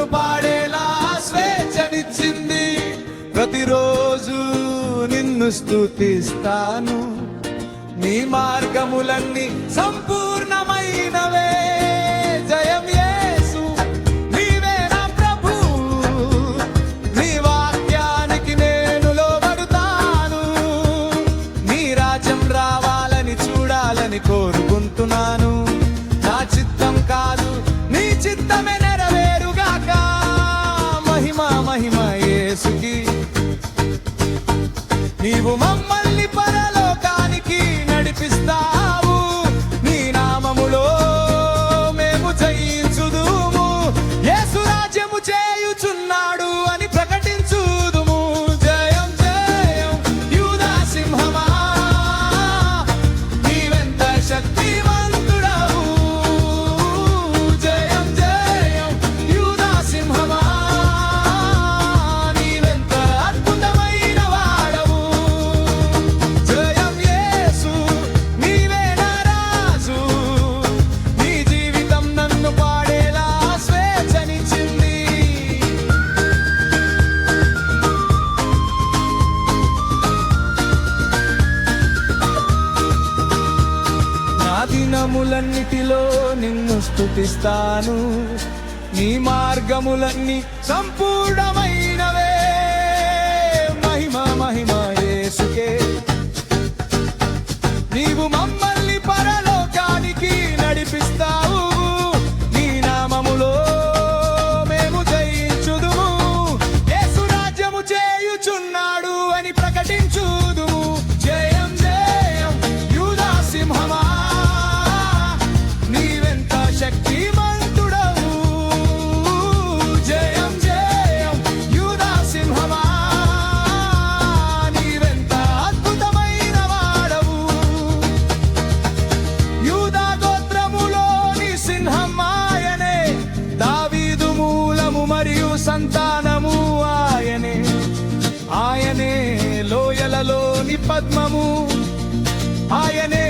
నన్ను పాడేలా స్వేచ్ఛనిచ్చింది. ప్రతిరోజు నిన్ను స్తుతిస్తాను, నీ మార్గములన్నీ సంపూర్ణమైనవే. జయం యేసు, నీవే నా ప్రభు, నీ వాక్యానికి నేను లోబడుతాను. నీ రాజ్యం రావాలని చూడాలని కోరుకుంటున్నాను. నా చిత్తం కాదు నీ చిత్తమే నెరవేరుగాక. మహిమ మహిమ యేసుకి. నీవు మమ్మల్ని పరలోకానికి నడిపిస్తావు, నీ నామములో మేము జయించుదుము. యేసు రాజ్యము చేయుచున్నాడు అని ప్రకటించుదుము. జయం జయం యూదా సింహమా, నీవెంత శక్తివంతుడవు. జయం జయం యూదా సింహమా, నీవెంత అద్భుతమైన వాడవు. జయం యేసు, నీవే నా రాజు, నీ జీవితం నన్ను పాడేలా స్వేచ్ఛనిచ్చింది. నా దినములన్నిటిలో నిన్ను స్తుతిస్తాను, నీ మార్గములన్నీ సంపూర్ణమైనవే. మహిమ మహిమ యేసుకే. నీవు మమ్మల్ని పరలోకానికి నడిపిస్తావు, నీ నామములో మేము జయించుదుము. యేసు రాజ్యము చేయుచున్నాడు అని ప్రకటించుదుము. జయం జయం యూదా సింహమా, నీవెంత శక్తిమంతుడవు. జయం జయం యూదా సింహమా, నీవెంత అద్భుతమైన వాడవు. యూదా గోత్రములోని సింహం ఆయనే, దావీదు మూలము మరియు సంతానము ఆయనే. ఆయనే లోయలలోని పద్మము, ఆయనే